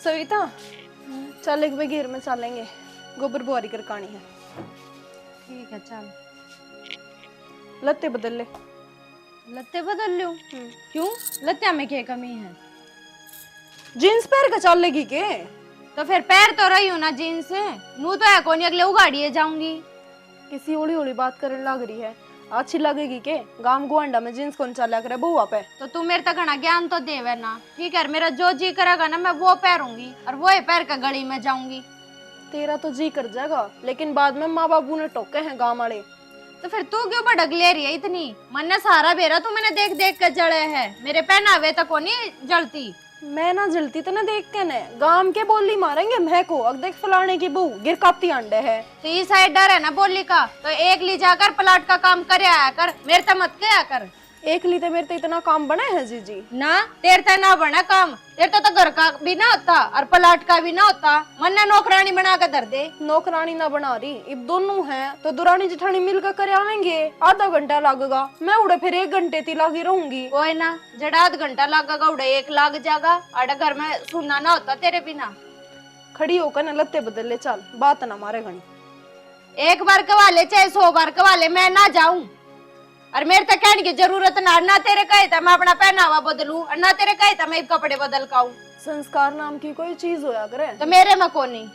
सविता चल एक बगीर में चलेंगे, गोबर बुआरी कर कहानी है। ठीक है चल। लत्ते बदल ले। लत्ते बदल लूं? क्यों? लत्ते में क्या कमी है? जीन्स पहन के चल लेगी के? तो फिर पैर तो रही हूँ ना जीन्स। नू तो है कौन अगले उगाड़िए जाऊंगी। किसी होली होली बात करने लग रही है, अच्छी लगेगी के? गांव गुआंडा में जीन्स कौन चला करे बुआ पे? तो तू मेरे तक घना ज्ञान तो देवे ना। ठीक है, मेरा जो जी करेगा ना मैं वो पहनूंगी और वो ही पैर के गली में जाऊंगी। तेरा तो जी कर जाएगा, लेकिन बाद में माँ बाबू ने टोके हैं गांव वाले। तो फिर तू क्यों भड़क ले रही है इतनी? मन ने सारा बेरा तू मैंने देख देख के जले है, मेरे पहनावे तक कोनी जलती। मैं ना जलती तो ना देख के ने गांव के बोली मारेंगे मैं को। अब देख फलाने की बहू गिर कापती अंडे है। तो ये साइड डर है ना बोली का, तो एक ली जाकर प्लाट का काम कर आया कर, मेरे तक मत किया कर। एक ली तो मेरे तो इतना काम बने है जीजी ना तेरे तक ना बना काम, तेरे तो घर का भी ना होता और प्लाट का भी ना होता। मन ने नौकरानी बना कर धर दे। नौकरानी ना बना रही, अब दोनों हैं तो दुरानी जिठानी मिलकर कर आवेंगे। आधा घंटा लगेगा, मैं उड़े फिर 1 घंटे ती लगी रहूंगी। कोई ना, जड़ा आध घंटा लगेगा उड़े 1 लाग जाएगा। आड़ा घर में सुनना ना होता तेरे बिना। खड़ी होकर न लत्ते बदल ले, चल बात ना मारे घनी। एक बार कवा ले चाहे 100 बार कवा ले, मैं ना जाऊं। और मेरे तक कहने की जरूरत ना तेरे कहे था मैं अपना पहनावा बदलूं और ना तेरे कहे था मैं कपड़े बदल काऊं। संस्कार नाम की कोई चीज होया करे तो मेरे में कौन नहीं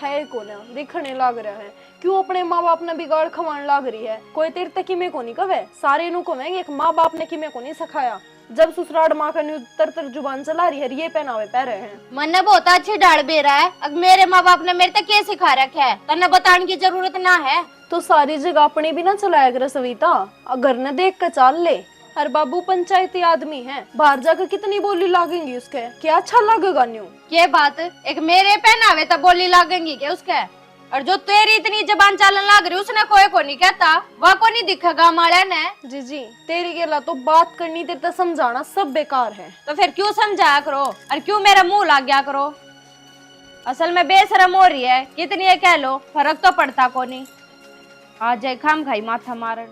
है? कौन दिखने लग रहा है? क्यों अपने माँ बाप ने बिगाड़ खवान लग रही है? कोई तेरे तक में को नहीं कवे, सारे नु कहेंगे एक माँ बाप ने कि मैं को नहीं सिखाया। जब ससुराल माँ का तर जुबान चला रही है, ये पहनावे पह रहे हैं। मन ने बहुत अच्छी डाल बे रहा है। अब मेरे माँ बाप ने मेरे तक क्या सिखा रखा है, तन्ने बताने की जरूरत ना है। तो सारी जगह अपने भी ना चलाया कर सविता, घर ने देख कर चाल ले। हर बाबू पंचायती आदमी है, बाहर जाकर कितनी बोली लागेंगी उसके, क्या अच्छा लगेगा न्यू? ये बात एक मेरे पहनावे तब बोली लागेंगी क्या उसके? और जो तेरी इतनी जबान चालन लाग रही उसने कोई को नहीं कहता, वह को नहीं दिखेगा माड़ा ने। जी तेरी गेला तो बात करनी, तेरे तो समझाना सब बेकार है। तो फिर क्यों समझाया करो और क्यों मेरा मुंह लाग गया करो? असल में बेशरम हो रही है, कितनी है कह लो, फर्क तो पड़ता को नहीं। आज जाए खाम खाई माथा मारन।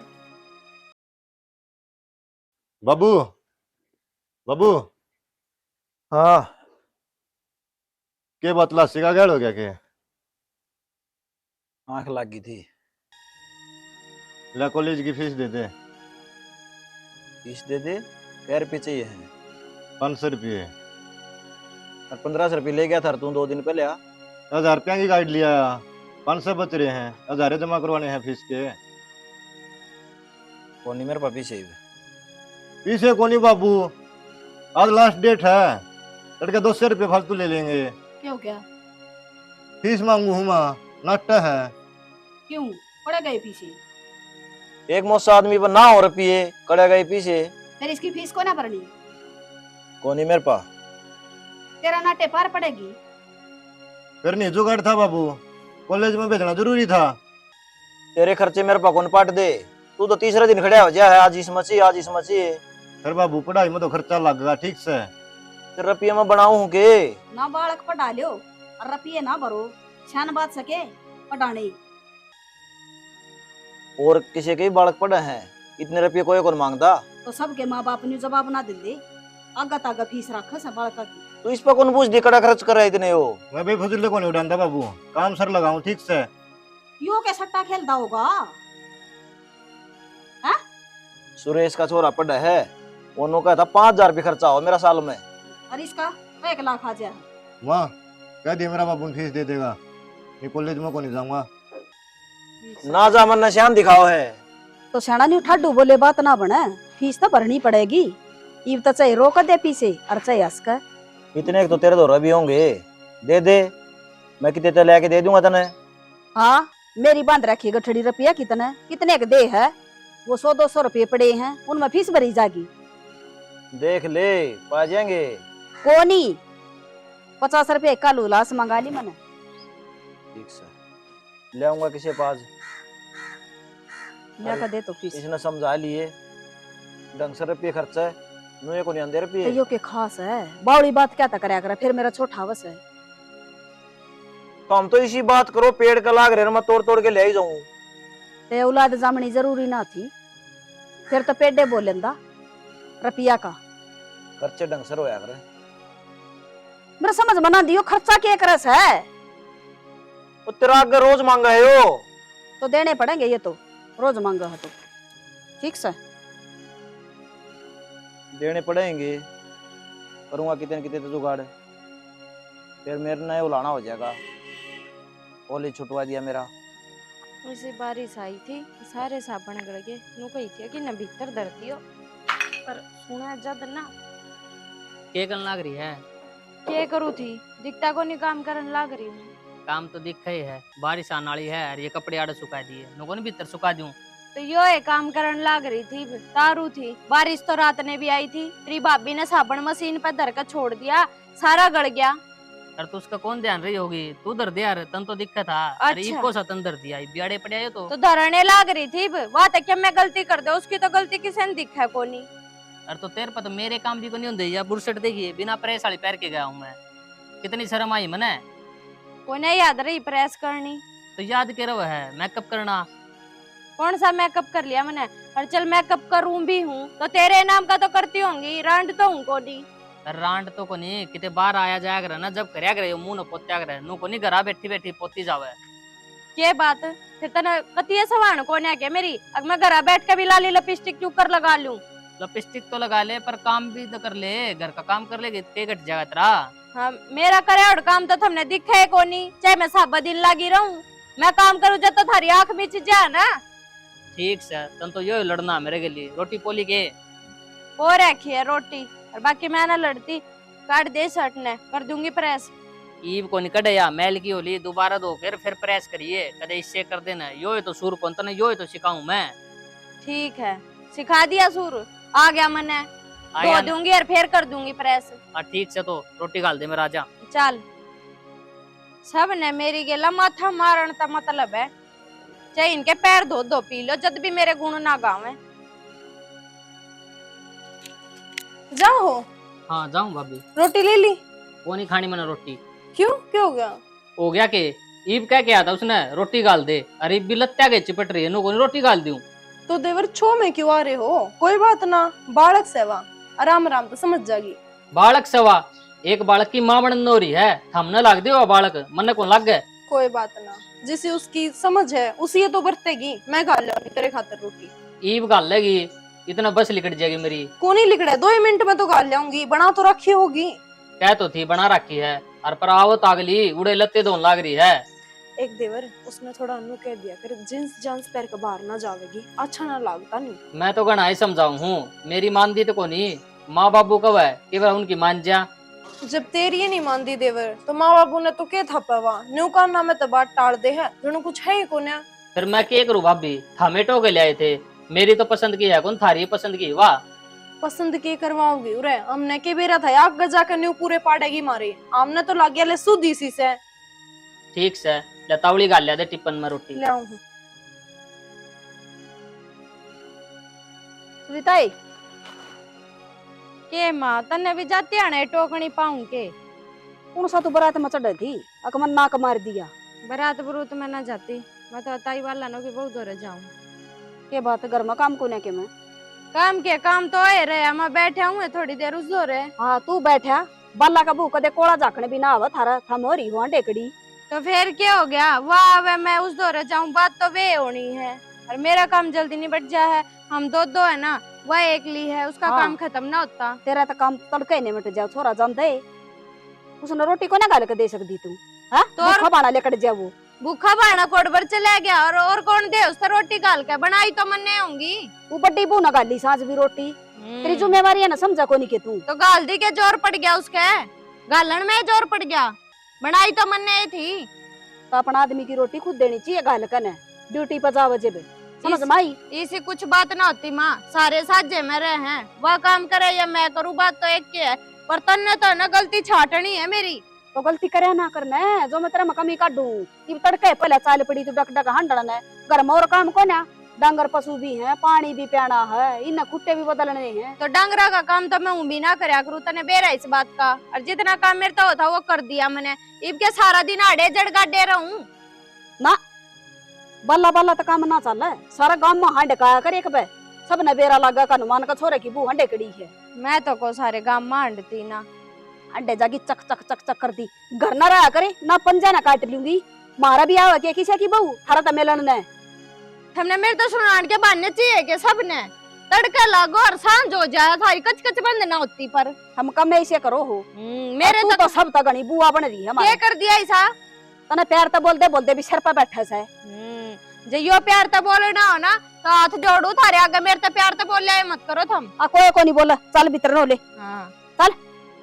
बाबू बाबू हाँ, के बतला सिका गैल हो गया के? आंख लग गई थी। ला कॉलेज की फीस दे दे। फीस दे दे? कै रुपये चाहिए है? 500 रुपये। और 1500 रुपये ले गया था तू 2 दिन पहले। 1000 रुपया की गाइड लिया, 500 बच रहे हैं, 1000 जमा करवाने हैं फीस के। कौन नहीं मेरे पास पीछे पीछे कोनी बाबू, आज लास्ट डेट है, लड़के 200 रुपये फालतू ले लेंगे। क्यों क्या? फीस मांगू हूँ माँ, नाट्य है। क्यों पड़ गए पीछे? एक मुझसे आदमी पर ना हो रुपये कड़े गए पीछे। फिर इसकी फीस को ना भरनी? कौन नहीं मेरे पास। तेरा नाटे पार पड़ेगी। फिर नहीं जुगाड़ था बाबू, कॉलेज में भेजना जरूरी था। तेरे खर्चे मेरे पास कौन पाट दे? तू तो तीसरे दिन खड़ा हो जाए, आज इस मची आज इस मची। फिर बाबू पढ़ाई में तो खर्चा लगेगा ठीक से। फिर रुपये में बनाऊ के ना बालक पढ़ा लो और रुपये ना भरो, छान बात सके पढ़ाने। और किसी के बालक पड़े हैं, इतने रुपये कोई कौन मांगता? तो सबके माँ बाप ने जवाब ना दे आगा तागा फीस रख से बालका की। तू इस पर कौन पूछ दे कड़ा खर्च कर रहा है इतने हो? मैं भी फजूल को नहीं उड़ाता बाबू, काम सर लगाऊं ठीक से। यो के सट्टा खेलता होगा। सुरेश का छोरा पड़ा है, उन्होंने कहा था 5000 रुपये खर्चा हो मेरा साल में। और इसका 1 लाख आ जाए। माँ कह दिया मेरा बाबू फीस दे देगा, ये कॉलेज में को नहीं जाऊंगा। ना जा मन निशान दिखाओ है। तो सेना नहीं ठाडू बोले बात ना बने, फीस तो भरनी पड़ेगी। इब तो चाहे रोक दे पीछे और चाहे हंस कर। इतने तो तेरे दौरा भी होंगे, दे दे, मैं कितने ते लेके दे दूंगा तने। हाँ, मेरी बांध रखी गठड़ी रुपया कितने कितने के दे है? वो 100-200 रुपये पड़े हैं, उनमें फीस भरी जाएगी। देख ले पा जाएंगे। कोनी 50 रुपये का लूलास मंगा ली मैंने। ठीक से ले आऊंगा किसी पास। लेकर दे तो फीस। इसने समझा लिए ढंग से रुपये खर्चा है, नुए को नहीं आंदे रुपये। यो के खास है, बावड़ी बात क्या तक करया करे, फिर मेरा छोटा हवस है। तो हम तो इसी बात करो, पेड़ का लाग रहे मैं तोड़ तोड़ के ले ही जाऊं। ते औलाद जामनी जरूरी ना थी, फिर तो पेडे बोलेंदा रुपया का। खर्चे ढंग से रोया करे। मेरा समझ मना दियो, खर्चा क्या करस है? वो तेरा आगे रोज मांगा है यो। तो देने पड़ेंगे, ये तो रोज मांगा है तो ठीक से। देने पड़ेंगे, करूंगा कितने कितने तो जुगाड़, फिर मेरे नए उलाना हो जाएगा। ओली छुटवा दिया मेरा। उसी बारिश आई थी, सारे साबण गड़ गए। नु कही थी कि न भीतर धरती हो, पर सुना जद ना के करन लाग रही है? के करू थी, दिखता को नहीं काम करन लाग रही हूँ। काम तो दिखा ही है, बारिश आने वाली है और ये कपड़े आड़े सुखा दिए, नुको नहीं भीतर सुखा दूं। तो यो है काम करन लाग रही थी, तारू थी। बारिश तो रात ने भी आई थी, तेरी भाभी ने साबण मशीन पर धर कर छोड़ दिया, सारा गड़ गया। और तो उसका कौन ध्यान रही होगी? तू धर दे यार, तन तो दिक्कत था। अरे अच्छा। इको सा तन धर दिया, बियाड़े पड़े आयो तो धरने लाग रही थी, बात है क्या मैं गलती कर दे, उसकी तो गलती किसी ने दिखा कोनी। और तो तेरे पर तो मेरे काम भी को नहीं होंगे या बुरसट देगी, बिना प्रेस वाली पैर के गया हूँ मैं। कितनी शर्म आई मने। कोई नहीं याद रही प्रेस करनी, तो याद के रहो है मेकअप करना। कौन सा मेकअप कर लिया मैंने? और चल मेकअप करूं भी हूँ तो तेरे नाम का तो करती होंगी, रांड तो हूँ कोनी। रांड तो को नहीं, किते बाहर आया जाया करे ना, जब करया करे मुंह न पोत्या करे, नु को नहीं घरा बैठी बैठी पोती जावे। के बात फिर तना कतिये सवान कोने आके मेरी, अब मैं घर बैठ के भी लाली लिपस्टिक क्यों कर लगा लूं? लिपस्टिक तो लगा ले पर काम भी तो कर ले, घर का काम कर लेगी ते घट जाएगा तेरा। हाँ मेरा करे और काम तो तुमने दिखा है कोनी, चाहे मैं सब दिन लगी रहूं, मैं काम करूं जब तो थारी आंख मीच जा ना। ठीक से, तन तो यो लड़ना मेरे के लिए। रोटी पोली के हो रखी है रोटी, और बाकी मैं ना लड़ती, काट दे शर्ट ने, कर दूंगी प्रेस। ईब को निकटे या मैल की होली दोबारा धो फिर प्रेस करिए, कदे इससे कर देना। यो तो सुर कौन तने यो तो सिखाऊं मैं। ठीक है, सिखा दिया सुर, आ गया मैंने, धो दूंगी और फिर कर दूंगी प्रेस। ठीक से, तो रोटी गाल दे मेरा राजा। चल, सब ने मेरी गेला माथा मारन का मतलब है, चाहे इनके पैर धो धो पी लो, जब भी मेरे गुण ना गावे। जाओ। हाँ जाऊं भाभी। रोटी ले ली? वो नहीं खानी मैंने रोटी। क्यों, क्या हो गया? हो गया के ईब क्या किया था उसने, रोटी गाल दे। अरे ईब भी लत्या के चिपट रही है, नु को रोटी गाल दूं। तो देवर छो में क्यों आ रहे हो? कोई बात ना, बालक सेवा आराम आराम तो समझ जागी। बालक सेवा? एक बालक की मां बनन हो रही है, हमने लाग दे बालक, मन को लग गए। कोई बात ना, जिसे उसकी समझ है उसी ये तो बरतेगी। मैं गाल लूंगी तेरे खातिर रोटी। ईब गाल लेगी, इतना बस लिकट जाएगी मेरी। को नहीं लिखड़ा, 2 मिनट में तो गाल लाऊंगी, बना तो रखी होगी। कह तो थी बना रखी है, और पर आवत आगली उड़े लत्ते धोन लाग रही है। एक देवर उसने थोड़ा अनु कह दिया कर, जींस जांस पैर के बाहर ना जावेगी, अच्छा ना लगता नहीं। मैं तो गणा ही समझाऊ हूँ, मेरी मानदी तो को नहीं। माँ बाबू कब है कि वह उनकी मान जा। जब तेरी नहीं मानदी देवर, तो माँ बाबू ने तो क्या था पवा, न्यू का नाम में तो बात टाल दे है, जो कुछ है ही कोने। फिर मैं क्या करूँ भाभी, थमेटो के ले आए थे, मेरी तो पसंद की है, कौन थारी पसंद की? वाह, पसंद के करवाओगी उरे, हमने के बेरा था आग गजा के न्यू पूरे पाड़ेगी मारे, हमने तो लाग गया ले सुधी सी से। ठीक से, लतावली गाल लिया दे टिप्पन में रोटी। ले आऊं। सुनीताई, के माँ तन्ने भी जाती आने टोकनी पाऊं के? कौन सा तू बरात में चढ़ थी, अकमन नाक मार दिया। बरात बरूत में ना जाती, मैं तो ताई वाला नो की बहुत दूर जाऊं। के बात घर में काम को ने के मैं काम के काम तो है रहे, मैं बैठे हूँ थोड़ी देर उस दो रे। हाँ तू बैठा, बाला का भूख कदे कोड़ा झाकने भी ना आवा थारा, थम हो रही हुआ डेकड़ी। तो फिर क्या हो गया, वाह वे मैं उस दो रे जाऊं, बात तो वे होनी है, और मेरा काम जल्दी निबट जा है। हम दो है ना, वह एक ली है, उसका हाँ। काम खत्म ना होता। तेरा तो काम तड़के नहीं मिट जाओ, छोरा जान दे। उसने रोटी को ना गाल के दे सकती तू, हाँ तो तो खाना लेकर जाओ। भूखा बाणा कोडबर चला गया, और कौन दे उससे रोटी गाल के, बनाई तो मन्ने होंगी। वो बड्डी बू ना गाली सांझ भी रोटी, तेरी जिम्मेवारी है ना, समझा को नहीं के तू। तो गाल दी के जोर पड़ गया उसके, गालन में जोर पड़ गया, बनाई तो मन्ने थी। तो अपना आदमी की रोटी खुद देनी चाहिए गाल कने, ड्यूटी पर जाओ जेबे, समझ माई। इसी कुछ बात ना होती माँ, सारे साझे में रहे हैं, वह काम करे या मैं करूँ, बात तो एक की है, पर तन्ने तो ना गलती छाटनी है मेरी। तो गलती करे ना करना, जो मैं तेरा में कमी काटू। तड़के पहले चाल पड़ी तू डक डक हंडन है, घर में और काम को ना, डांगर पशु भी है, पानी भी प्याना है, इन खुट्टे भी बदलने हैं। तो डांगरा का काम तो मैं भी ना करया करूँ, तने बेरा इस बात का, और जितना काम मेरे तो होता वो कर दिया मैंने। इब के सारा दिन आड़े जड़ गाड़े रहूं ना, बल्ला बल्ला तो काम ना चल, सारा गांव में हांड का कर एक बे, सब ने बेरा लगा का हनुमान का छोरे की बू हंडे कड़ी है। मैं तो को सारे गांव मांडती ना, अंडे जागी चक चक चक चक कर दी। घर ना रहा करे ना पंजा ना काट लूंगी। मारा भी आवा के किसी की बहू थारा तो मेलन ने हमने मेरे तो सुनान के बनने चाहिए कि सबने तड़का लागो और सांझ हो जाए थारी कच कच बंद ना होती पर हम कम ऐसे करो हो। मेरे तू तो सब तगनी बुआ बन रही है क्या हमारे। कर दिया ऐसा तने प्यार तो बोलते बोलते भी सर पर बैठे से। जो यो प्यार तो बोले ना हो ना तो हाथ जोड़ू थारे आगे मेरे तो प्यार तो बोल ले मत करो तुम। आ कोई को नहीं बोला चल भीतर नो ले। हाँ चल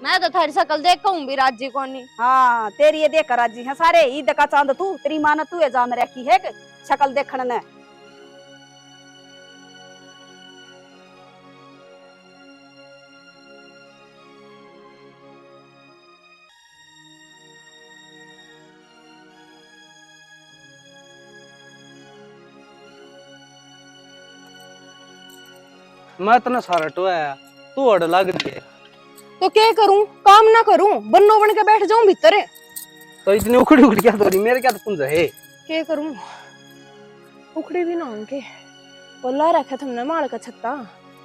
मैं तो थारी शकल देख कहूँ भी राजी को नहीं। हाँ तेरी ये देख राजी है सारे ईद का चांद तू तेरी मां ने तू है जा मेरे की है कि शक्ल देखण ने। मैं इतना सारा टोया तू अड़ लग रही है तो क्या करूं, काम ना करूं, बन्नो बन के बैठ जाऊं भीतर है। तो इतनी उखड़ी उखड़ी क्या तो रही मेरे क्या तो पुंज है क्या करूं, उखड़ी भी ना उनके बोला रखा तुमने माल का छत्ता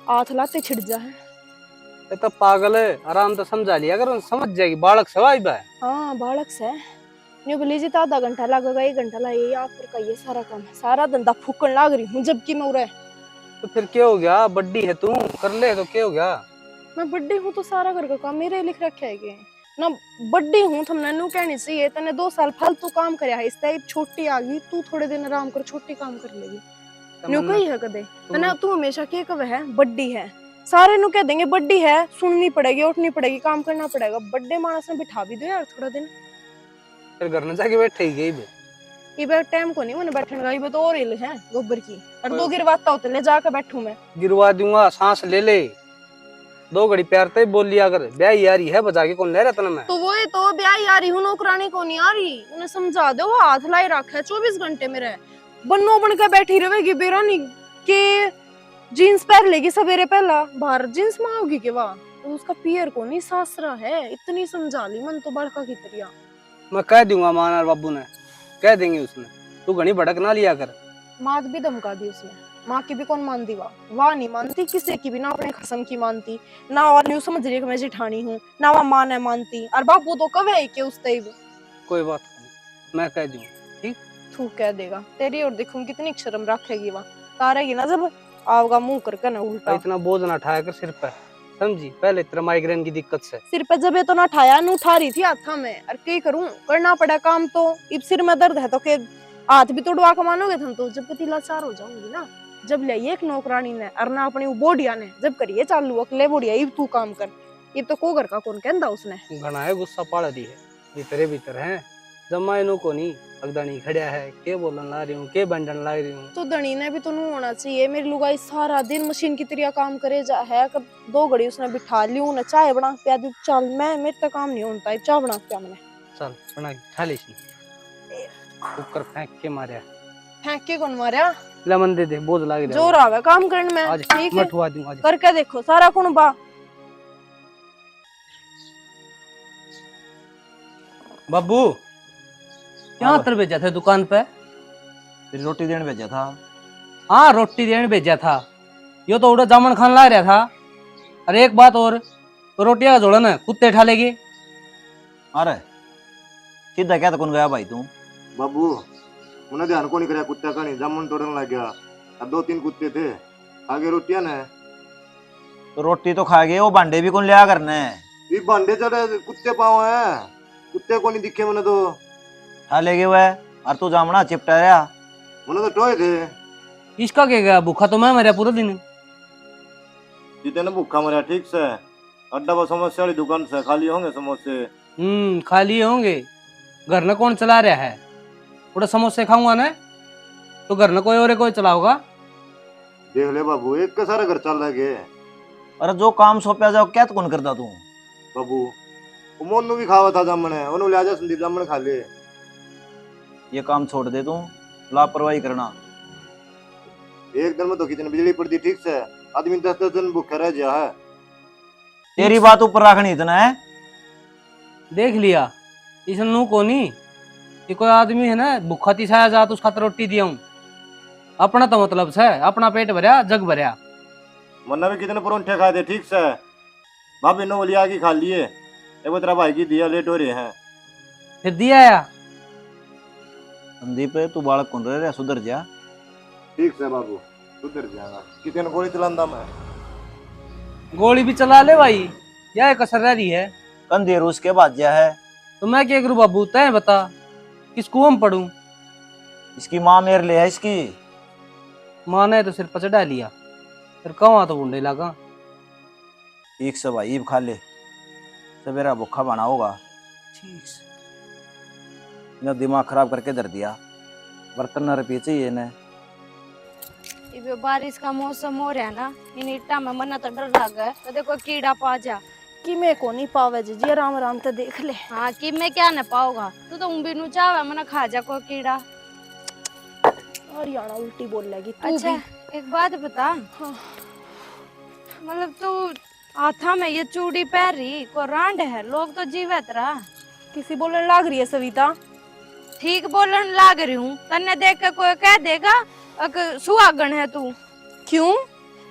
आथ लाते छिड़ जा है। ये तो पागल है आराम तो समझा लिया अगर समझ जाएगी बालक सवाई बा है। हाँ बालक से न्यू बोली तो आधा घंटा लगेगा 1 घंटा लगेगा आप का ये सारा काम सारा धंधा फूकन लाग रही हूँ जबकि मैं उरे। तो फिर क्या हो गया बड्डी है तू कर ले तो क्या हो गया। मैं बड्डी हूँ तो सारा घर का काम मेरे लिख रखे है कि ना बड्डी हूँ तुमने नू कहनी चाहिए तने 2 साल फालतू काम करया है इससे छोटी आ गई तू थोड़े दिन आराम कर छोटी काम कर लेगी। न्यू कही है कदे तने तू हमेशा के कवे है बड्डी है सारे नु कह देंगे बड्डी है सुननी पड़ेगी उठनी पड़ेगी काम करना पड़ेगा बड्डे मानस में बिठा भी दो यार थोड़ा दिन। फिर घर में जाके बैठे ही गई ये बैठ टाइम को नहीं मैंने बैठने का ये तो और हिल है गोबर की और 2 गिरवाता होते ले जाकर बैठूं मैं। गिरवा दूंगा सांस ले ले 2 घड़ी प्यार ते बोल लिया कर ब्याह यारी है बजा के कौन ले रहा मैं तो वो तो ब्याह यारी हूँ नौकरानी को नहीं आ रही उन्हें समझा दो वो हाथ लाई रखा है 24 घंटे मेरे बन्नो बन के बैठी रहेगी बेरानी के जीन्स पहन लेगी सवेरे पहला बाहर जीन्स में आओगी के वाह तो उसका पियर को नहीं सासरा है इतनी समझा ली मन तो बड़का की तरिया। मैं कह दूंगा माना बाबू ने कह देंगे उसने तू घनी भड़क ना लिया कर। माँ भी धमका दी उसने माँ की भी कौन मानती वाह नहीं मानती किसी की भी ना अपने खसम की मानती ना और न्यू समझ रही है कि मैं जिठानी हूँ ना वह माँ है मानती और बापू तो कब है कि उस तब कोई बात नहीं मैं कह दूंगा ठीक तू कह देगा तेरी और देखूं कितनी शर्म रखेगी वहाँ तारेगी ना जब आओगा मुंह करके ना उल्टा। इतना बोझ ना उठाया कर सिर पे समझी पहले तेरा माइग्रेन की दिक्कत से सिर पे जब ये तो ना उठाया न उठा रही थी हाथा में और क्या करूं करना पड़ा काम तो इब सिर में दर्द है तो के हाथ भी तोड़वा के मानोगे तुम तो जब पति लाचार हो जाऊंगी ना जब ले एक नौकरानी ने और ना अपनी बोडिया ने जब करिए चालू अकेले बोडिया इब तू काम कर इब तो को घर का कौन कहंदा उसने घना है गुस्सा पाड़ दी है भीतरे भीतर है जब मैं इनको को नहीं अगदानी खड़िया है के बोलन ला रही हूँ के बंडन ला रही हूँ तो दणी ने भी तो नू होना चाहिए मेरी लुगाई सारा दिन मशीन की तरह काम करे जा है कब 2 घड़ी उसने बिठा ली ना चाय बना के पिया दी चल मैं मेरे तक काम नहीं होता चाय बना के पिया मैंने चल बना के खा ले कुकर फेंक के मारे फेंक के कौन मारा लेमन दे दे बोझ लाग रहा जोर आवे काम करने में आज ठीक है मठवा दूं आज करके देखो सारा कौन बा बाबू क्या तर भेजा था दुकान पे तेरी रोटी देने भेजा था। हाँ रोटी देने भेजा था यो तो उड़ा जामन खान ला रहा था। अरे एक बात और तो रोटियां का जोड़ा ना कुत्ते ठा लेगी। अरे सीधा क्या तो कौन गया भाई तू बाबू उन्हें ध्यान को नहीं कराया कुत्ता का नहीं जामुन तोड़ने लग गया अब 2-3 कुत्ते थे आगे रोटियां ने तो रोटी तो खा गए वो भांडे भी कौन लिया करने ये भांडे चढ़े कुत्ते पाँव है कुत्ते को नहीं दिखे मैंने तो खा ले गए वह और तू जामना चिपटाया मैंने तो टोए थे इसका क्या गया भूखा तो मैं मरा पूरा दिन जितने भूखा मरा ठीक से अड्डा पर समोसे वाली दुकान से खाली होंगे समोसे खाली होंगे घर न कौन चला रहा है थोड़ा समोसे खाऊंगा ना तो घर न कोई और कोई चलाओगा। देख ले बाबू एक का सारा घर चल रहा है अरे जो काम सौंपया जाओ क्या तो कौन करता तू बाबू वो मोनू भी खावा था जामन है उन्होंने ले जा संदीप जामन खा ले ये काम छोड़ दे तू लापरवाही करना एक दिन में तो कितनी बिजली पड़ती ठीक से आदमी 10-10 दिन भूखा रह गया है। तेरी बात ऊपर रखनी इतना है देख लिया इसनू को नहीं कि कोई आदमी है ना भूखा तिसाया जा तो उसका रोटी दिया हूँ अपना तो मतलब से अपना पेट भरया जग भरया मन्ना भी कितने परोंठे खाए थे ठीक से भाभी ने बोलिया कि खा लिए वो तेरा भाई की दिया लेट हो रहे हैं। फिर दिया या संदीप तू बालक कौन रहे सुधर जा। ठीक से बाबू, सुधर जाएगा। कितने गोली चलांदा मैं। गोली भी चला ले भाई, यह कसर रह रही है। कंधे रूस के बाद जा है। तो मैं क्या करूं बाबू, तय बता किसको हम पढ़ूं। इसकी माँ मेरे लिए है इसकी। माँ ने तो सिर पर चढ़ा लिया, फिर कहाँ तो बुंडे लगा। ठीक से भाई ईब खा ले, सवेरा भूखा बना होगा। ठीक से। इन्हें दिमाग खराब करके धर दिया। बर्तन न रुपये चाहिए इन्हें। इबे बारिश का मौसम हो रहा है ना, इन इट्टा में मना तो डर लग है तो देखो कीड़ा पा जा। कि मैं को नहीं पावे जी, आराम आराम से देख ले। हाँ कि मैं क्या न पाऊंगा, तू तो भी नु चाहे मना खा जा कोई कीड़ा। और याना उल्टी बोल लेगी तू अच्छा भी। एक बात बता, हाँ। मतलब तू हाथा में ये चूड़ी पहन रही को रांड है, लोग तो जीवित रहा। किसी बोलने लाग रही है सविता। ठीक बोलन लाग रही हूँ, तन्ने देख के कोई कह देगा सुहागन है तू। क्यों?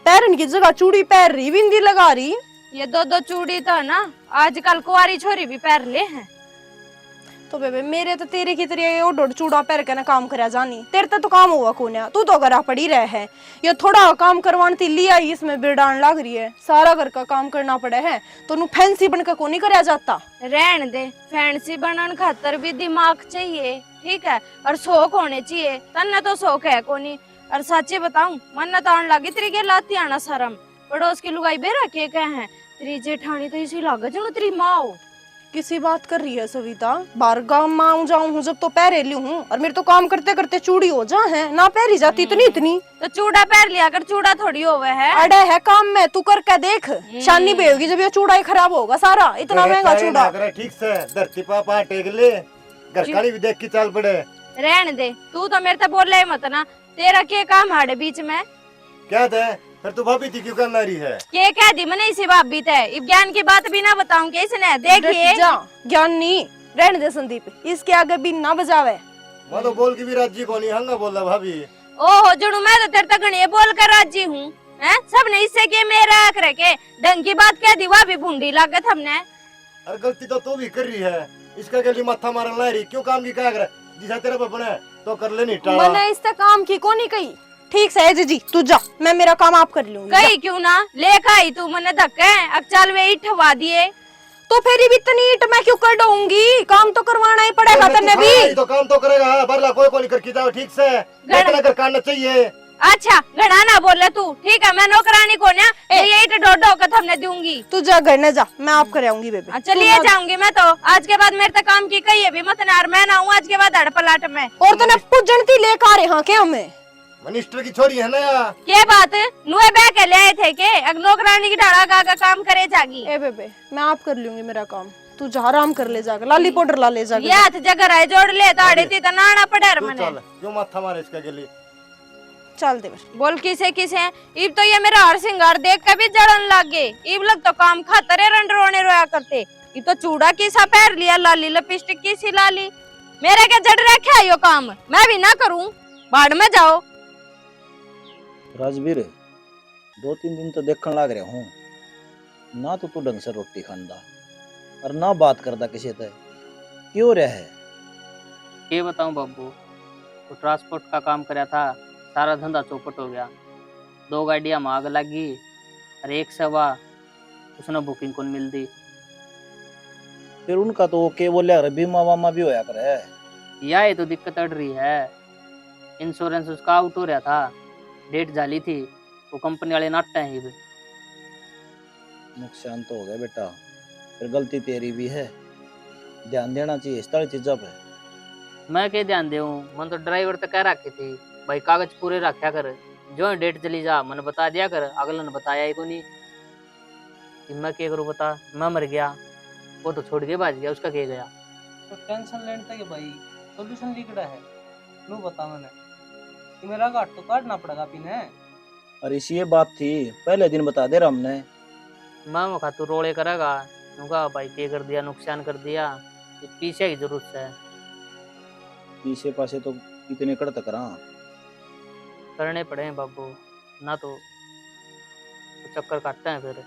पैरन की जगह चूड़ी पहन रही, बिंदी लगा रही। ये दो दो चूड़ी तो है ना आजकल कुंवारी छोरी भी पहन ले हैं। तो बेबे मेरे तो तेरे की तरह ये ओड चूड़ा पहन के ना काम करा जानी, तेरे तो काम हुआ कोन्या, तू तो घर पड़ी रह है। ये थोड़ा काम करवाने लिया ही इसमें बिरडान लग रही है, सारा घर का काम करना पड़े है तो नु फैंसी बनकर को नहीं कराया जाता। रहन दे, फैंसी बनन खातर भी दिमाग चाहिए, ठीक है, और शौक होने चाहिए। तन्ने तो शौक है कोनी। और सच्ची बताऊं, मन तो आने लगी तेरी के लाती आना शर्म। पड़ोस की लुगाई बेरा के हैं, तेरी जेठानी तो इसी लागत जो तेरी माँ हो। किसी बात कर रही है सविता? बाहर गाँव में जाऊं हूँ जब तो पहरे ली हूँ, और मेरे तो काम करते करते चूड़ी हो जा है ना, पहरी जाती इतनी इतनी। तो चूड़ा पहन लिया कर, चूड़ा थोड़ी होवे है। अड़े है काम में, तू करके देख, शानी बे होगी जब ये चूड़ा ही खराब होगा सारा, इतना महंगा चूड़ा। ठीक से धरती पापा टेक ले, घर काली भी देख के चल पड़े। रहन दे, तू तो मेरे से बोल रहे मत ना, तेरा क्या काम हाड़े बीच में। क्या थे फिर तू भाभी थी क्यों करना रही है? के कह दी मैंने इसी भाभी थे, इब ज्ञान की बात भी ना बताऊं कि इसने देखिए। जा ज्ञान नहीं रहने दे संदीप, इसके आगे भी ना बजावे। मैं तो बोल के भी राजी को नहीं, हंगा बोला भाभी। ओहो जुड़ू, मैं तो तेरे तक गणिये बोल कर राजी हूँ। हैं सबने इससे के मेरा आख रखे, ढंग की बात कह दी, वह भी भूंडी लागत हमने। अरे गलती तो तू भी कर रही है, इसका के लिए मत्था मारन ला रही, क्यों काम की क्या कर जिसा तेरे पर बने तो कर लेनी टाला। मैंने इससे काम की को नहीं कही। ठीक से जी तू जा, मैं मेरा काम आप कर लूंगी। कही क्यों ना लेखा ही तू मने धक्के, अब चल वे इठवा दिए। तो फिर भी इतनी ईट मैं क्यों कर दूंगी, काम तो करवाना ही पड़ेगा तन्ने भी। तो काम तो करेगा, बरला कोई कोई करके जाओ ठीक से, इतना कर करना चाहिए। अच्छा घड़ा ना बोले तू, ठीक है, मैं नौकरानी को ना ये ईट डो डो कर हमने दूंगी। तू जा घर न जा, मैं आप कर आऊंगी बेबे। चलिए जाऊंगी मैं तो, आज के बाद मेरे तक काम की कही है भी मत नार, मैं ना हूँ आज के बाद हड़पलाट में। और तने पुजनती लेकर आ रहे हाँ क्या हमें? मिनिस्टर की छोरी है ना यार। क्या बात नुए बह के ले आए थे के अग नौकरानी की ढाड़ा का काम करे जागी। ए बेबे मैं आप कर लूंगी मेरा काम, तू जा आराम कर ले जाकर, लाली पाउडर ला ले जाकर। ये हाथ जगह है जोड़ ले ताड़े थी तो नाना पड़े तू मने। चल, क्यों मत्था मारे इसका के लिए? चल दे बोल किसे किसे, इब तो ये मेरा हर सिंगार देख के भी जड़न लग गए। इब लग तो काम खातरे रंड रोने रोया करते, इब तो चूड़ा की सा पैर लिया, लाली लिपस्टिक की सी लाली। मेरा क्या जड़ रखा है यो काम, मैं भी ना करूं, बाढ़ में जाओ। राजवीर 2-3 दिन तो देखने लग रहा हूँ ना, तो तू ढंग से रोटी खांदा और ना बात करदा किसी से, क्यों रहा है? ये बताऊं बाबू, तो ट्रांसपोर्ट का काम कराया था, सारा धंधा चौपट हो गया। 2 गाड़ियां मांग लगी और एक सवा उसने बुकिंग कौन मिल दी। फिर उनका तो ओके बोले अरे बीमा वामा भी होया करे। यह ही तो दिक्कत अड़ रही है, इंश्योरेंस उसका आउट हो रहा था, डेट जाली थी, वो कंपनी वाले नाटा है। नुकसान तो हो गया बेटा, फिर गलती तेरी भी है, ध्यान देना चाहिए इस तरह चीजों पे। मैं क्या ध्यान दूं, मन तो ड्राइवर तक कह रखी थी भाई कागज पूरे रखा कर, जो डेट चली जा मैंने बता दिया कर, अगले ने बताया ही को नहीं। मैं क्या करूँ बता, मैं मर गया, वो तो छोड़ के भाग गया, उसका क्या गया। तो टेंशन लेने तक भाई सोल्यूशन लिखड़ा है, नो बता मैंने कि मेरा घाट तो काटना पड़ेगा पीने। और इसी ये बात थी, पहले दिन बता दे रहा हमने। मैं खा तू रोड़े करेगा, नुका भाई क्या कर दिया, नुकसान कर दिया, ये पीछे की जरूरत है। पीछे पासे तो इतने कड़त करा करने पड़े हैं बाबू, ना तो चक्कर काटते हैं फिर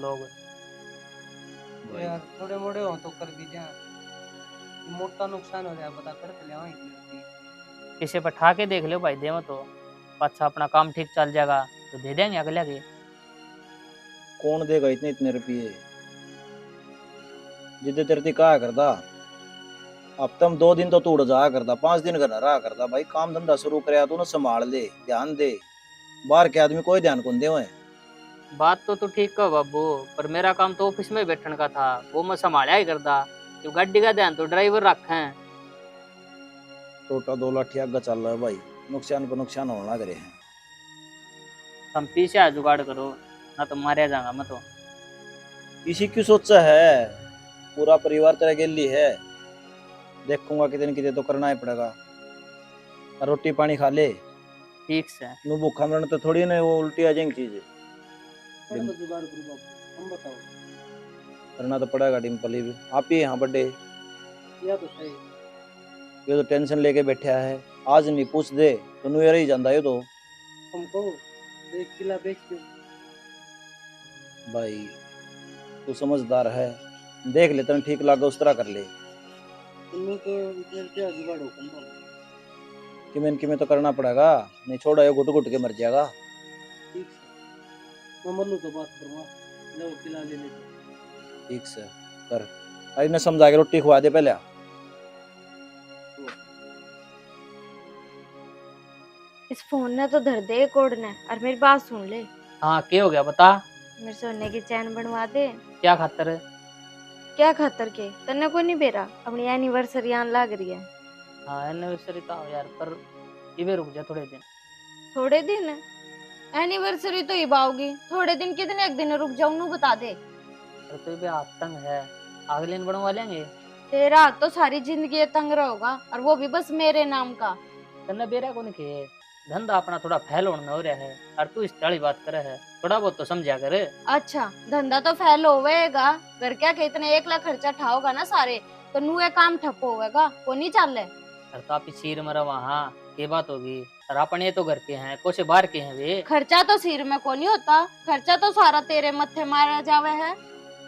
लोग। भाई यार थोड़े मोड़े हो तो कर दीजिए, मोटा नुकसान हो जाए बता कर ले वहीं किसी पर ठा के देख लो भाई, दे तो अच्छा अपना काम ठीक चल जाएगा तो दे देंगे अगले के। कौन देगा इतने इतने रुपये? जिद्दे तेरे कहा करता अब तुम 2 दिन तो तू उड़ जाया करता, 5 दिन घर रहा करता। भाई काम धंधा शुरू करे तू ना, संभाल ले, ध्यान दे। बाहर के आदमी कोई ध्यान कौन दे हुए। बात तो तू ठीक कह बाबू, पर मेरा काम तो ऑफिस में बैठने का था, वो मैं संभाला ही करता। तो गाड़ी का ध्यान तो ड्राइवर रखे हैं। टोटा 2 लाठी आगे चल रहा है भाई, नुकसान पर नुकसान होने लग रहे हैं। हम पीछे आ जुगाड़ करो ना तो मारे जाऊंगा मैं तो। इसी क्यों सोचा है? पूरा परिवार तेरा गेली है, देखूंगा कितने कितने तो करना ही पड़ेगा। रोटी पानी खा ले, ठीक से। नू भूखा मरना तो थोड़ी ना वो उल्टी आ जाएंगी चीज। जुगाड़ करो बाबू, हम बताओ। करना तो पड़ेगा डिम्पल भी, आप ही यहाँ बर्थडे। या तो सही ये तो टेंशन लेके बैठा है, आज नहीं पूछ दे तो न्यू ईयर ही जाता है। तो हमको देख किला बेच दो। भाई तू समझदार है, देख ले तेन ठीक लगे उस तरह कर ले। तुम तो मेरे क्या जुगाड़ हो कम कि मैं तो करना पड़ेगा, नहीं छोड़ा ये घुट घुट के मर जाएगा। ठीक से मैं मल्लू तो बात करूँगा, लो किला ले ले। ठीक से कर, अरे ने समझा के रोटी खुआ दे पहले। इस फोन ने तो धर दे कोड ने, और मेरी बात सुन ले। हाँ क्या हो गया बता। मेरे सोने की चैन बनवा दे। क्या खातर? क्या खातर के? तन्ने को नहीं बेरा, अपनी एनिवर्सरी आने लग रही है। हाँ एनिवर्सरी तो यार, पर इवे रुक जा थोड़े दिन। थोड़े दिन? एनिवर्सरी तो ही बाओगी, थोड़े दिन कितने एक दिन रुक जाऊं नू बता दे। अरे तो ये हाथ तंग है, अगले दिन बनवा लेंगे। तेरा हाथ तो सारी जिंदगी तंग रहोगा, और वो भी बस मेरे नाम का। तन्ने बेरा को नहीं खे, धंधा अपना थोड़ा फैलोन में हो रहा है, और तू इस ताली बात करे है, थोड़ा बहुत तो समझा करे। अच्छा धंधा तो फैल होवेगा, घर क्या के इतने 1 लाख खर्चा ठाओगा ना सारे, तो नू ये काम ठप होवेगा, वो नहीं चल। अरे तो आप ही सिर मरा वहाँ के बात होगी, और अपने तो घर के हैं, कुछ बाहर के हैं वे। खर्चा तो सिर में को नहीं होता, खर्चा तो सारा तेरे मत्थे मारा जावे है।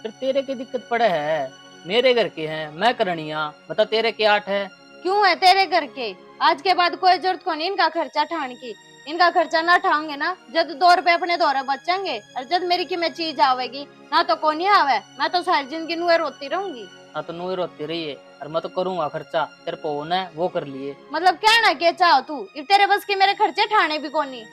फिर तेरे की दिक्कत पड़े है, मेरे घर के हैं, मैं करनिया बता, तेरे के 8 है। क्यों है तेरे घर के? आज के बाद कोई जरूरत को नहीं इनका खर्चा ठान की। इनका खर्चा ना ठाएंगे ना, जब 2 रुपए अपने दौरे बचेंगे, और जब मेरी की में चीज आवेगी ना तो कोनी आवे, मैं तो सारी जिंदगी नुए रोती रहूंगी। हाँ तो नू रोती रही है, और मैं तो करूंगा खर्चा, तेरे को होना है वो कर लिए। मतलब क्या ना के चाहो तू, इब तेरे बस के मेरे खर्चे ठाने भी कोनी।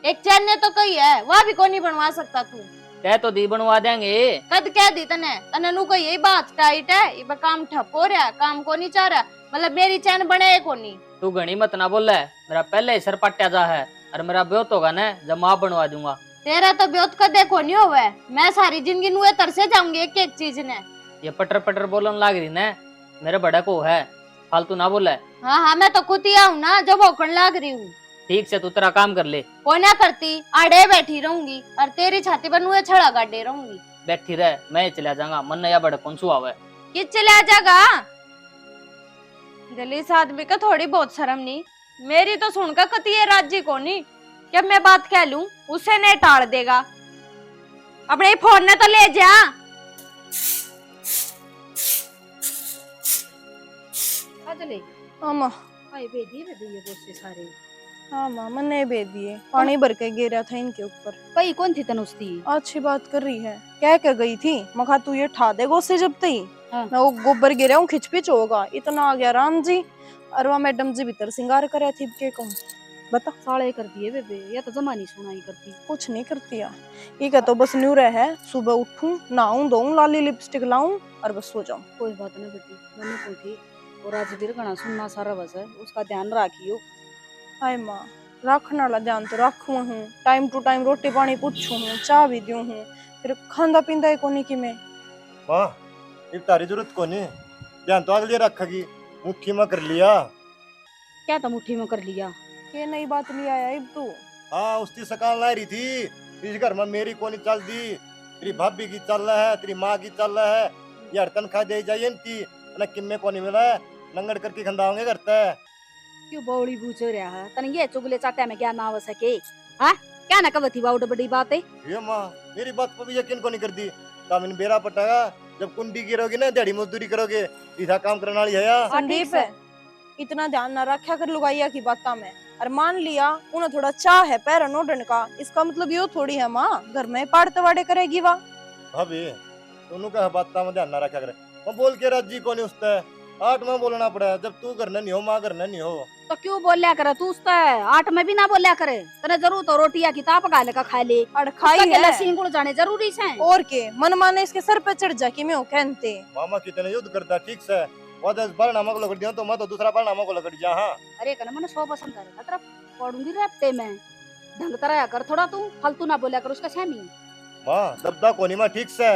एक चैन ने तो कही है, वह भी कोनी बनवा सकता तू। कह तो दी बनवा देंगे। कद कह दी तने, तने नू को यही बात टाइट है, ये काम ठप हो रहा है, काम को नहीं चाह रहा, मतलब मेरी चैन बने को नहीं। तू घनी मत ना बोल, मेरा पहले ही सर पट्टा जा है, और मेरा ब्योत होगा ना जब माँ बनवा दूंगा। तेरा तो ब्योत कदे को नहीं होवे, मैं सारी जिंदगी नुए तरसे जाऊंगी एक एक चीज ने। ये पटर पटर बोलन लाग रही ना, मेरे बड़ा को है, फालतू ना बोला। हाँ हाँ मैं तो कुतिया हूँ ना, जो भौंकन लाग रही हूँ। ठीक से तू तेरा काम कर ले। को ना करती, आड़े बैठी रहूंगी, और तेरी छाती पर नुए छड़ा गाड़े रहूंगी। बैठी रह, मैं चला जाऊंगा, मन या बड़ा कौन सु आवे। कि चला जागा? गलीस आदमी का थोड़ी बहुत शर्म नहीं, मेरी तो सुनकर कतिये राजी को नहीं। जब मैं बात कह लूं उसे नहीं टाल देगा। अपने फोन ने तो ले जा। अजले आमा भाई भेजी वे दिए दोस्त सारे। हाँ माँ मैंने भेज दिए, पानी भर के गिरा था इनके ऊपर। कई कौन थी तनुस्ती? अच्छी बात कर रही है, कह के गई थी मखा तू ये ठा दे गोसे जब तई। हाँ। मैं वो गोबर गिरा हूँ खिचपिच होगा, इतना आ गया राम जी, और वह मैडम जी भीतर सिंगार करे थी के कहूँ बता। साले कर दिए बेबे, या तो जमा नहीं सुनाई करती। कुछ नहीं करती यार, ये क्या तो बस न्यू रहे है, सुबह उठूं नहाऊं धोऊं लाली लिपस्टिक लाऊं और बस सो जाऊं। कोई बात नहीं बेटी, मैंने पूछी और आज भी गाना सुनना सारा बस है, उसका ध्यान रखियो। हाय माँ रखने वाला ध्यान तो रखू हूँ, टाइम टू टाइम रोटी पानी पूछू हूँ, चाह भी दूं हूँ, फिर खांदा पींदा ही कोनी की मैं। माँ तारी जरूरत को नहीं, ध्यान तो अगली रखेगी, मुट्ठी में कर लिया। क्या था मुट्ठी में कर लिया? के नई बात ले आया इब तू? हाँ उसकी सकाल ला रही थी, इस घर में मेरी को नहीं चल दी, तेरी भाभी की चल रहा है, तेरी माँ की चल रहा है, यार तनख्वाह दे जाइए इनकी ना, किम्मे को नहीं मिला है, लंगड़ करके खंदाओगे करता है। क्यों बौड़ी बूझ रहा है तने, ये चुगले चाटे में क्या ना हो सके? हाँ क्या ना कवती बाउड बड़ी बात है। ये माँ मेरी बात पर भी यकीन को नहीं करती, तामिन बेरा पटागा जब कुंडी गिरोगे ना दिहाड़ी मजदूरी करोगे इधर काम करने वाली है या संदीप इतना ध्यान ना रखा कर लुगाइया की बातों में। और मान लिया उन्हें थोड़ा चाह है पैर नोडन का, इसका मतलब यो थोड़ी है माँ घर में पाड़ते वाड़े करेगी वाह। भाभी दोनों का बात में ध्यान ना रखा करे। मैं बोल के राजी को नहीं उससे 8 में बोलना पड़ा है, जब तू करना नहीं हो माँ करना नहीं हो। तो क्यों बोलिया करे तू उसका 8 में भी ना बोलिया करे। तेरे जरूर तो रोटियां की ताप गाले का खा ले और खाई है लस्सी गुड़ जाने जरूरी से। और के मन माने इसके सर पे चढ़ जा कि मैं कहते मामा कितने युद्ध करता ठीक से वो 10 बार नामा को लकड़ दिया तो मैं तो दूसरा बार नामा को लकड़ जा। हाँ अरे कने मैंने 100 पसंद करे खतरा पढ़ूंगी रट्टे में ढंग तरह कर थोड़ा तू फालतू ना बोलिया कर उसका सामी। माँ दबदा कोनी माँ ठीक से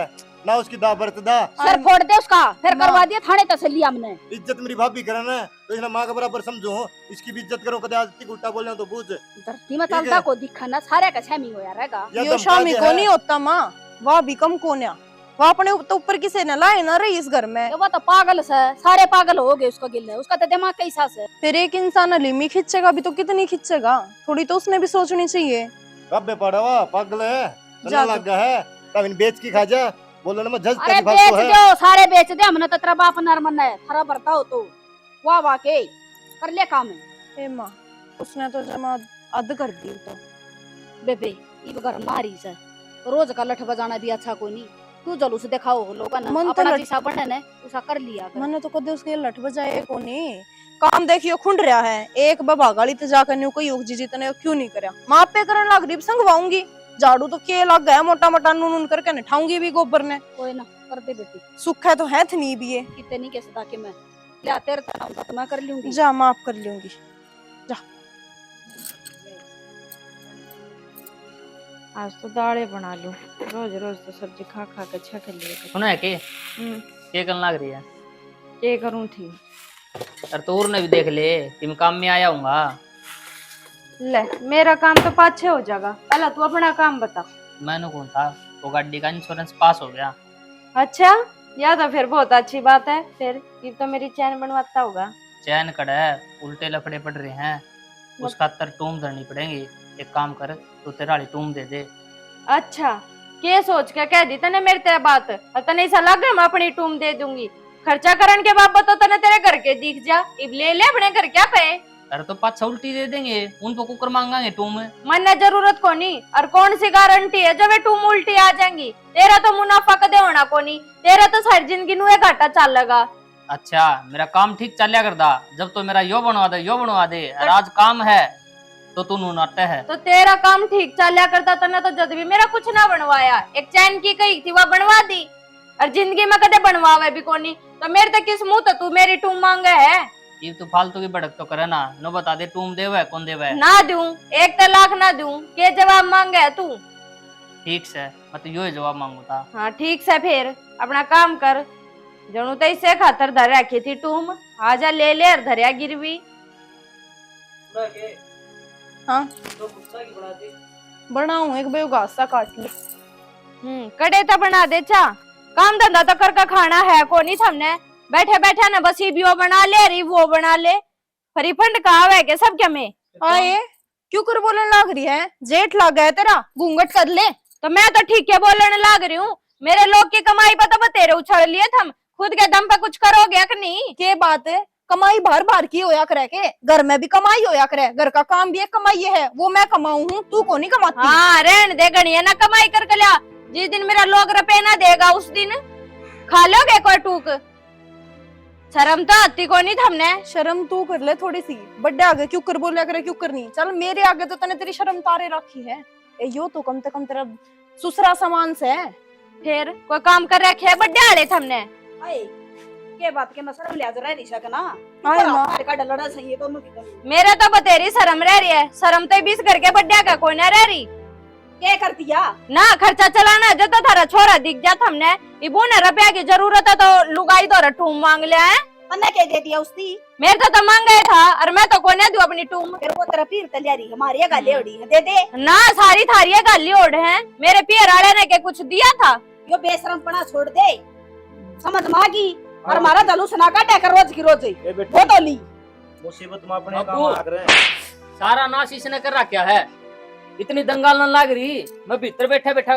ना उसकी दा बरतदा सर फोड़ दे उसका फिर माँ। करवा दिया थाने तसल्ली हमने। इज्जत मेरी भाभी करे ना तो इसने माँ के बराबर समझो, इसकी भी इज्जत करो। कदे आज उल्टा बोल तो बूझ धरती में चलता को दिखा ना सारे का सामी हो यार रहेगा। या यो दम शामी काजे को है। नहीं होता माँ, वह भी कम कोन्या वह अपने तो ऊपर किसे न लाए ना रही इस घर में। ये वो तो पागल से सारे पागल हो गए उसका गिल्ले उसका तो दिमाग कैसा से। फिर एक इंसान अलीमी खींचेगा भी तो कितनी खींचेगा, थोड़ी तो उसने भी सोचनी चाहिए। कब पड़ा हुआ पागल है जा लग गया है कब इन बेच की खा जा बोलो ना मैं जज अरे तेरी बात बेच तो है। दो सारे बेच दे हमने तो तेरा बाप नरमन है थारा भरता हो तो वाह वाह के कर ले काम है। ए माँ उसने तो जमा अद कर दी तो बेबे ये घर मारी से रोज का लठ बजाना भी अच्छा कोई नहीं। तू जलूस दिखाओ लोगों ने मन तो अपना लठ- जिसा बनने ने उसा कर लिया कर। मैंने तो कदे उसके लठ बजाए को नहीं। काम देखियो खुंड रहा है एक बाबा गाली ते जाकर न्यू कोई योग जी जितने क्यों नहीं करया माँ पे करन लग रही संगवाऊंगी। झाड़ू तो के लग गया मोटा मोटा नून करके निठाऊंगी भी गोबर ने। कोई ना कर दे बेटी सुख है तो है थनी भी ये। कितने के सदा के मैं ले तेरे तरह तो मैं कर लूंगी। जा माफ कर लूंगी। आज तो दालें बना लूं, रोज रोज तो सब्जी खा खा के छक लिए। सुना है के करने लग रही है क्या करूं थी? और तूर ने भी देख ले कि मैं काम में आया हूँगा। ले मेरा काम तो पाछे हो जाएगा, पहले तू अपना काम बता। मैंने कौन था वो गाड़ी का इंश्योरेंस पास हो गया। अच्छा या तो फिर बहुत अच्छी बात है, फिर ये तो मेरी चैन बनवाता होगा। चैन कड़ा है उल्टे लफड़े पड़ रहे हैं, उस खातर टूम धरनी पड़ेगी। एक काम कर तू तेरा वाली टूम दे दे। अच्छा के सोच के कह दी तने मेरे तेरा बात और तने ऐसा लग मैं अपनी टूम दे दूंगी। खर्चा करन के बाबत तो तने तेरे घर के दिख जा, इब ले ले अपने घर क्या पे। अरे तो पाँच उल्टी दे देंगे उनको कुकर मांगांगे टूम। मन जरूरत को नहीं और कौन सी गारंटी है जो वे टूम उल्टी आ जाएंगी। तेरा तो मुनाफा कदे होना को नहीं, तेरा तो सारी जिंदगी नु घाटा चलेगा। अच्छा मेरा काम ठीक चलिया करदा, जब तो मेरा यो बनवा दे और आज काम है तो तू नूनाते है। तो तेरा काम ठीक चलिया करता तने तो जद भी मेरा कुछ ना बनवाया। एक चैन की कही थी वह बनवा दी और जिंदगी में कदे बनवावे भी कोनी। तो मेरे तक किस मुंह तो तू मेरी टूम मांगे है। ये तो फालतू की भड़क तो करे ना, नो बता दे टूम देवे कौन देवे। ना दूं एक लाख ना दूं, के जवाब मांगे है तू। ठीक से मैं तो यो जवाब मांगू था। हाँ ठीक से फिर अपना काम कर। जनू तो इसे खातर धर रखी थी टूम, आजा ले ले और धरिया गिरवी। हाँ बनाऊं एक बेव घास सा काट ली। कड़े तो बना दे चा, काम धंधा तो करके खाना है को नहीं हमने। बैठे बैठे ना बस वो बना ले रही वो बना ले, रिफंड कहा है के सब क्या में आए क्यों कर बोलने लग रही है, जेठ लग गया तेरा घूंघट कर ले। तो मैं तो ठीक है बोलने लग रही हूँ। मेरे लोग की कमाई पर तो तेरे उछाल लिए थम, खुद के दम पे कुछ करोगे कि नहीं? के बात है कमाई बार बार की होया करे के, घर में भी कमाई होया करे, घर का काम भी एक कमाई है, वो मैं कमाऊं हूँ तू को नहीं कमाती। हाँ रहने दे गणिया ना कमाई कर लिया। जिस दिन मेरा लोग रुपये ना देगा उस दिन खा लोगे कोई टूक। शर्म तो आती को नहीं थमने। शर्म तू कर ले थोड़ी सी, बड्डे आगे क्यों कर बोलिया करे क्यों करनी। चल मेरे आगे तो तने तेरी शर्म तारे रखी है, यो तो कम से कम तेरा सुसरा सामान से है। फिर कोई काम कर रखे है बड्डे आले थमने। के बात के मसला लिहाज रह नहीं सकना। आए माँ का डलड़ा सही है दोनों की। मेरे तो बतेरी शर्म रह रही है, शर्म तो 20 घर के बड्डे का कोई ना रह रही। क्या कर दिया ना खर्चा चलाना जो तो थारा छोरा दिख जात हमने। इबू ने रुपया की जरूरत है तो लुगाई तो टूम मांग लिया है। अन्ना क्या दे दिया उसकी। मेरे तो मांग गया था और मैं तो कोने दूं अपनी टूम। फिर वो तेरा पीर तलियारी हमारी ये गाली उड़ी है दे दे। ना सारी थारी गाली ओढ़ है, मेरे पियर आले ने के कुछ दिया था। यो बेशरम पना छोड़ दे, समझ मागी और हमारा जलूस ना काटे कर रोज की रोज वो तो ली मुसीबत में अपने काम आ रहे हैं। सारा नाश इसने कर रखा है, इतनी दंगाल न लाग रही। मैं भीतर बैठा बैठा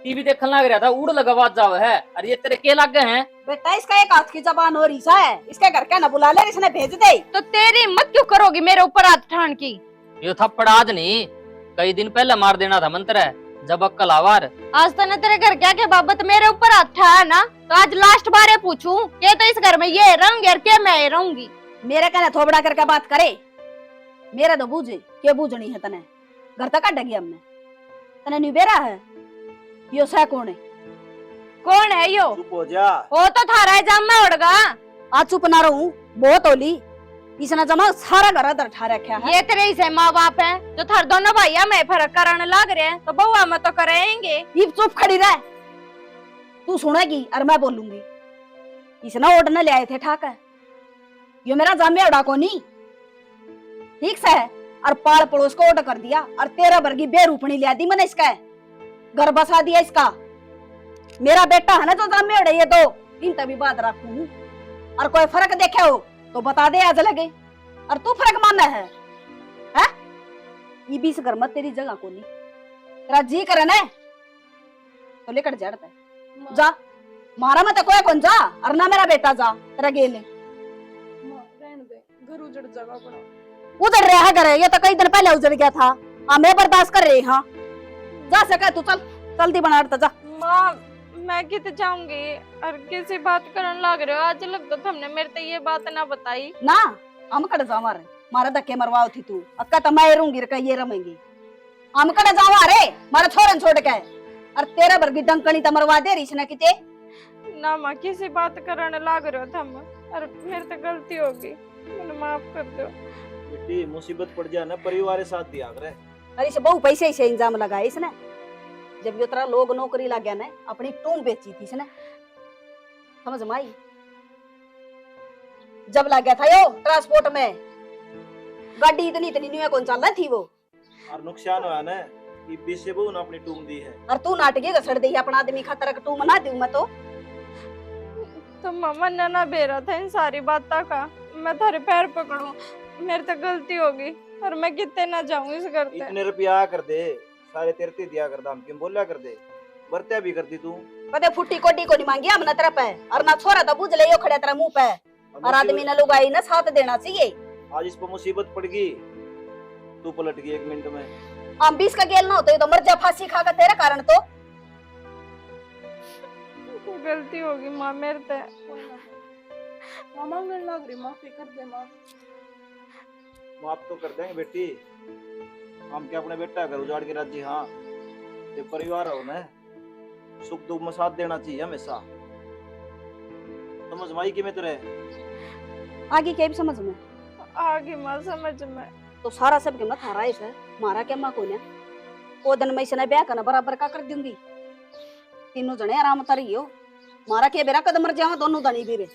टीवी देखने लग रहा था, उड़ लगा बात जाव है। अरे ये तेरे के लग गए हैं? बेटा इसका एक हाथ की जबान हो रही है, इसके घर क्या न बुला ले, इसने भेज दे। तो तेरी हिम्मत क्यों करोगी मेरे ऊपर हाथ ठान की? ये थप्पड़ आज नहीं, कई दिन पहले मार देना था मंत्र है, जब अक्कल आवार। आज तने तेरे घर क्या के बाबत मेरे ऊपर हाथ ठा ना, तो आज लास्ट बार पूछूं के तो इस घर में ये रहूंगी और के मैं रहूंगी। मेरे कहने थोबड़ा करके बात करे, मेरा तो बूझे के बूझनी है तने। घर तक काट गया हमने, तने निबेरा है यो सह कौन है? कौन है यो? चुप हो जा। वो तो थारा है जम में उड़गा। आज चुप ना रहूं, बहुत होली। इसने जमा सारा घर अदर ठा रखा है। ये तेरे ही माँ बाप है जो थार दोनों भैया में फर्क कराने लग रहे हैं, तो बउआ में तो करेंगे। ये चुप खड़ी रह, तू सुनेगी और मैं बोलूंगी। इसने ओढ़ने ले आए थे ठाकर, यो मेरा जामे उड़ा को नहीं ठीक से है, और पाल पड़ोस को ऑर्डर कर दिया, और 13 वर्गी बेरूपणी लिया दी मैंने इसका, घर बसा दिया इसका। मेरा बेटा है ना जो जामे उड़े, ये दो इन तभी बात रखूं, और कोई फर्क देखे हो तो बता दे आज लगे। और तू फर्क मानना है? ये 20 घर मत तेरी जगह को नहीं, तेरा जी करे ना तो लेकर जड़ता है। जा मारा मत कोई कौन जा, और ना मेरा बेटा जा तेरा गेले रहने दे, घर उजड़ जाएगा अपना। उजड़ रहा है घर, ये तो कई दिन पहले उजड़ गया था। हाँ मैं बर्दाश्त कर रही। हाँ जा सका तू, चल जल्दी बना जा। माँ मैं कित जाऊंगी और किसी बात करने लग रहे हो? आज लगता तुमने मेरे तो ये बात ना बताई ना हम कड़ जावा रे, मारे धक्के मरवाओ थी तू, अक्का तो मैं रहूंगी रे, ये रमेंगी। हम कड़ जावा रे मारे छोरन छोड़ के, और 13 वर्गी डंकनी तो मरवा दे रही इसने किते ना। माँ किसी बात करने लग रहे हो तुम, और मेरे तो गलती होगी, मुझे माफ कर दो। बेटी मुसीबत पड़ जाए ना परिवार के साथ दिया करे। अरे इसे बहु पैसे से इंजाम लगाया इसने। जब यो तरह लोग नौकरी लग गया ना, अपनी टूम बेची थी इसने, समझ में आई? जब लग गया था यो ट्रांसपोर्ट में, गाड़ी इतनी इतनी न्यू कौन चल रही थी वो, और नुकसान हुआ ना कि पीछे बहु ने अपनी टूम दी है। और तू नाटकी घसड़ दी अपना आदमी खातर का टूम ना दूं मैं तो मामा ने ना बेरा था इन सारी बातों का, मैं थारे पैर पकड़ूं, मेरे तो गलती होगी, और मैं कितने ना जाऊं इस घर पे। इतने रुपया कर दे, सारे तेरते दिया कर दाम, क्यों बोला कर दे, बरत्या भी करती तू। कदे फुट्टी कोटी को नहीं मांगी हमने तेरा पे, और ना छोरा तो बुझ ले यो खड़े तेरा मुंह पे, और आदमी ने लुगाई ना साथ देना चाहिए। आज इस पर मुसीबत पड़ गई, तू पलट गई 1 मिनट में। हम 20 का गेल ना होते तो मर जा फांसी खाकर तेरे कारण तो। गलती होगी माँ मेरे से। माँ मांगने लग रही, माफी कर दे माँ। माफ तो कर देंगे बेटी, हम क्या अपने बेटा घर उजाड़ के राजी। हाँ ये परिवार हो ना, सुख दुख में साथ देना चाहिए हमेशा। समझ माई कि मैं तुरे आगे क्या भी समझ में आगे माँ समझ में तो सारा सब के मत हारा है, मारा क्या माँ को ने वो दिन मैं इसने ब्याह करना बराबर का कर दूंगी। तीनों जने आराम तरी हो, मारा के बेरा कदम मर जावा दोनों दनी भी रे।